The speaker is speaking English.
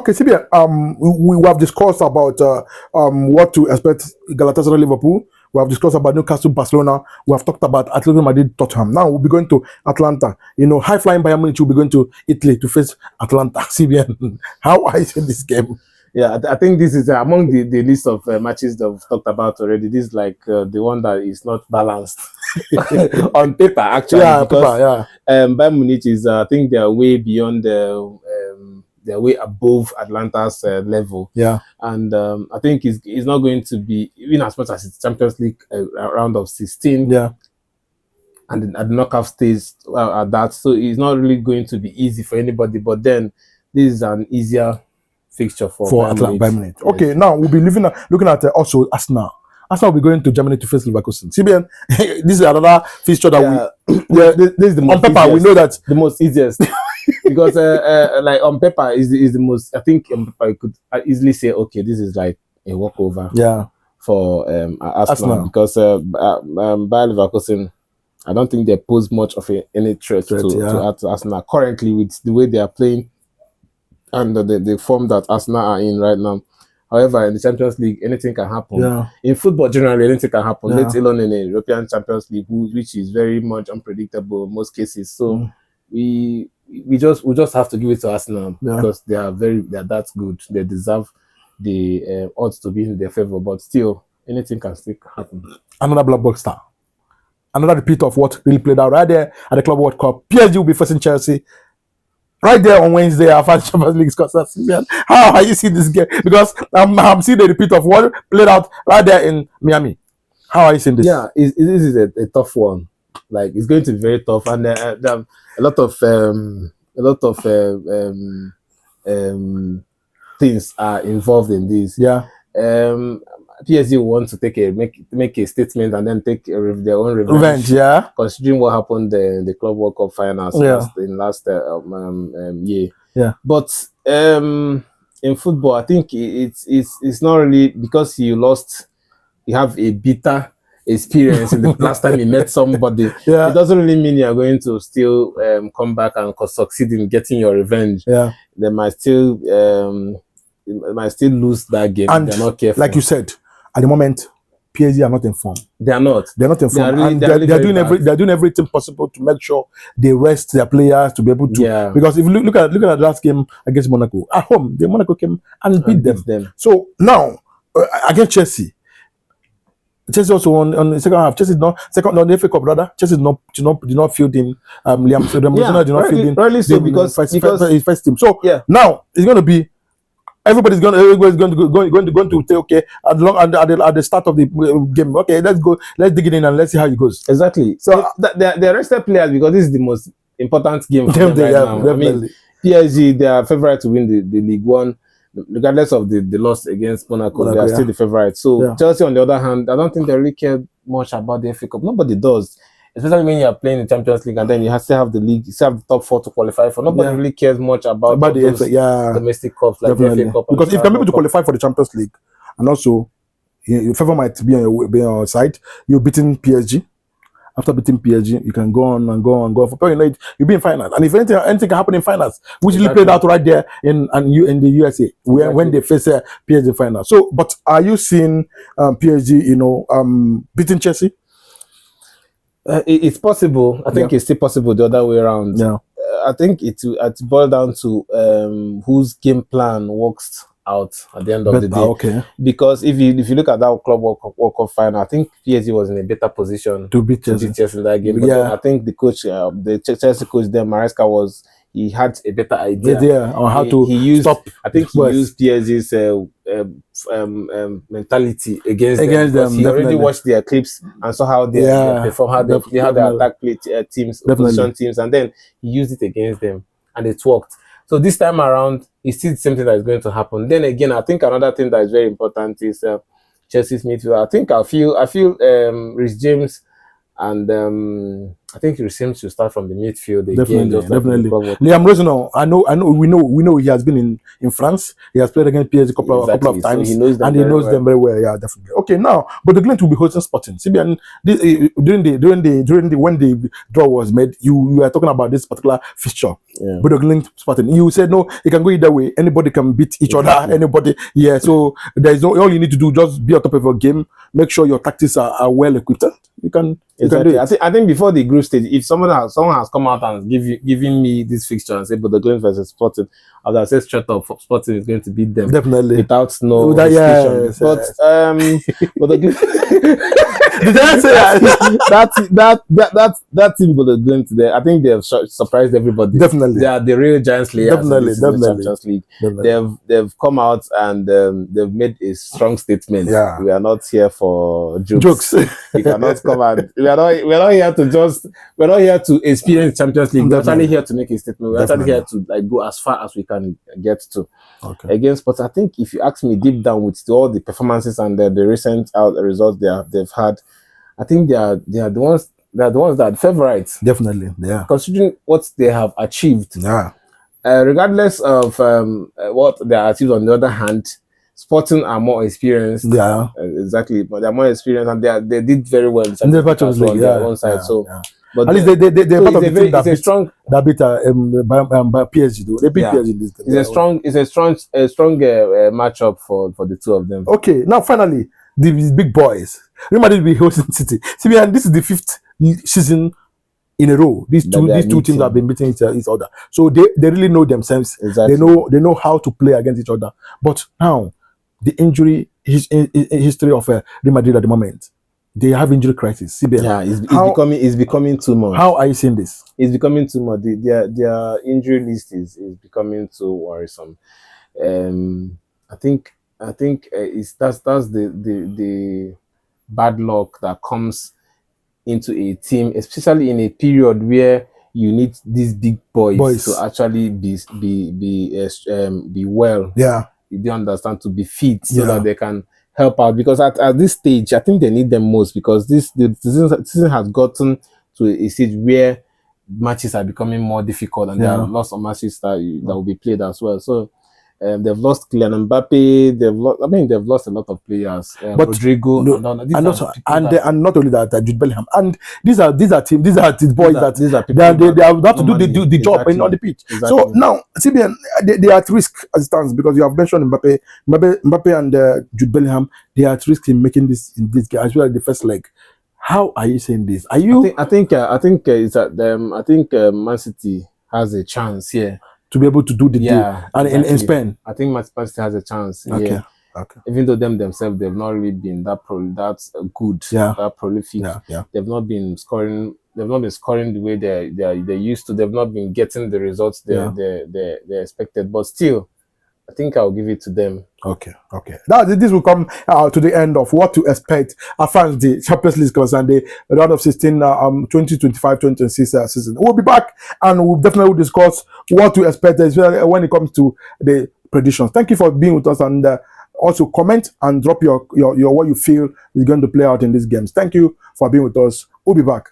Okay, CBN. We have discussed about what to expect Galatasaray, Liverpool. We have discussed about Newcastle, Barcelona. We have talked about Atletico Madrid, Tottenham. Now we'll be going to Atlanta. High flying Bayern Munich will be going to Italy to face Atlanta. CBN. How are you seeing this game? Yeah, I think this is among the list of matches that we've talked about already. This is like the one that is not balanced on paper, actually. Yeah, because paper, Bayern Munich is, I think, they're way beyond they're way above Atlanta's level. Yeah, and I think it's not going to be even as much as it's Champions League round of 16. Yeah, and at the knockout stage at that, so it's not really going to be easy for anybody. But then this is an easier fixture for Bayern Munich. Okay, now we'll be looking at also Arsenal. Arsenal will be going to Germany to face Leverkusen. CBN, this is another fixture that this is the most on paper easiest, we know that the most easiest because like on paper is the most. I think on paper you could easily say, okay, this is like a walkover. Yeah, for Arsenal, because Bayer Leverkusen, I don't think they pose much of any threat to Arsenal currently with the way they are playing and the form that Arsenal are in right now. However, in the Champions League, anything can happen. Yeah. In football, generally, anything can happen. Yeah. Let alone in the European Champions League, which is very much unpredictable in most cases. So we just have to give it to Arsenal because they're that good. They deserve the odds to be in their favor. But still, anything can still happen. Another blockbuster. Another repeat of what really played out right there at the Club World Cup. PSG will be facing Chelsea right there on Wednesday after the Champions League scores. How are you seeing this game? Because I'm seeing the repeat of what played out right there in Miami. How are you seeing this? Yeah, this is a tough one. Like, it's going to be very tough, and there are a lot of things are involved in this. Yeah. PSG want to make a statement and then take their own revenge. Yeah. Considering what happened in the Club World Cup finals last year. Yeah. But in football, I think it's not really because you have a bitter experience in the last time you met somebody. Yeah. It doesn't really mean you're going to still come back and succeed in getting your revenge. Yeah. They might still lose that game. And they're not careful. Like you said, at the moment, PSG are not informed. They are not. They're not informed. They're doing everything possible to make sure they rest their players to be able to. Yeah. Because if you look at the last game against Monaco at home, the Monaco came and beat them. So now against Chelsea also on the second half. Chelsea not second on the FA Cup rather. Chelsea did not field in Liam. So did not field in. Really so because his first team. So now it's going to be. Everybody's going to say, okay, at the start of the game, okay, let's dig it in and let's see how it goes. Exactly. So they're rested players because this is the most important game for them right now. Definitely. I mean, PSG, they are favourite to win the League One, regardless of the loss against Monaco. They are still the favourite. So Chelsea, on the other hand, I don't think they really care much about the FA Cup. Nobody does. Especially when you are playing the Champions League and then you still have the league, you still have the top 4 to qualify for. Nobody really cares much about the domestic cups like the FA Cup. Because if you're able to qualify for the Champions League, and also your favor might be on your side, you're beating PSG. After beating PSG, you can go on and go on. For you'll be in finals. And if anything can happen in finals, which really played out right there in the USA when they face PSG final. So, but are you seeing PSG, beating Chelsea? It's possible. I think it's still possible the other way around. Yeah. I think it boils down to whose game plan works out at the end of the day. Okay. Because if you look at that Club World Cup final, I think PSG was in a better position to beat Chelsea in that game. But I think the coach, the Chelsea coach, Maresca he had a better idea on how to stop. I think he used PSG's mentality against them. He already watched their clips and saw how they perform, how they attack teams, opposition teams, and then he used it against them, and it worked. So this time around, it's still the same thing that is going to happen. Then again, I think another thing that is very important is Chelsea's midfield. I feel Reece James And I think he seems to start from the midfield again. Definitely, Just like definitely. Liam Rosano, we know he has been in France. He has played against PSG a couple of times, so he knows them and he knows them very well. Yeah, definitely. Okay, now, but the Glint will be hosting Sporting. CBN during the when the draw was made, you were talking about this particular fixture. Yeah. But the Glint Sporting, you said no, it can go either way. Anybody can beat each other. Anybody, yeah. So there is no. All you need to do, just be on top of your game. Make sure your tactics are well equipped. You can do it. I think before the group stage, if someone has come out and giving me this fixture and say, but the Glint versus Sporting, I would have said straight up, Sporting is going to beat them definitely without no hesitation. Yes, but the Glint, did I say that team, but the Glint there, I think they have surprised everybody. Definitely, they are the real Giants Slayers. Definitely. Champions League. They've come out and they've made a strong statement. Yeah, we are not here for jokes. You cannot come out. We're not here to experience Champions League. We're actually here to make a statement. We're actually here to like go as far as we can get to. Okay. Against, but I think if you ask me deep down with all the performances and the recent results they've had, I think they are the ones that are favorites. Definitely, yeah. Considering what they have achieved. Yeah. Regardless of what they achieved on the other hand, Sporting are more experienced. Yeah. Exactly. But they're more experienced and they did very well in the Champions League, on their own side. So but at least they're part of the team that beat PSG though. They beat PSG in this game. It's a strong matchup for the two of them. Okay, now finally the big boys. Real Madrid will be hosting City. See, and this is the 5th season in a row. These two teams have been beating each other. So they really know themselves. Exactly. They know how to play against each other. But now the injury history of Real Madrid at the moment. They have injury crisis. CBN. Yeah, it's becoming too much. How are you seeing this? It's becoming too much. Their injury list is becoming too worrisome. I think that's the bad luck that comes into a team, especially in a period where you need these big boys. To actually be well. Yeah, you do understand, to be fit so that they can help out, because at this stage I think they need them most, because the season has gotten to a stage where matches are becoming more difficult and there are lots of matches that will be played as well. So they've lost Kylian Mbappe, they've lost a lot of players, but Rodrigo, and not only that, Jude Bellingham, and these are boys that they have to do the job on the pitch. Exactly. So now CBN they are at risk as it stands, because you have mentioned Mbappe and Jude Bellingham. They are at risk in making this game as well as the first leg. How are you saying this? Are you? I think it's at them. I think Man City has a chance here to be able to do the deal, and in Spain, I think Man City has a chance. Okay. Even though themselves, they've not really been that good, that prolific. They've not been scoring. They've not been scoring the way they used to. They've not been getting the results they expected. But still, I think I'll give it to them. Okay. Now this will come to the end of what to expect as far as the Champions League concerned, the round of 16, 2025-2026 season. We'll be back and we'll definitely discuss what to expect as well when it comes to the predictions. Thank you for being with us, and also comment and drop your what you feel is going to play out in these games. Thank you for being with us. We'll be back.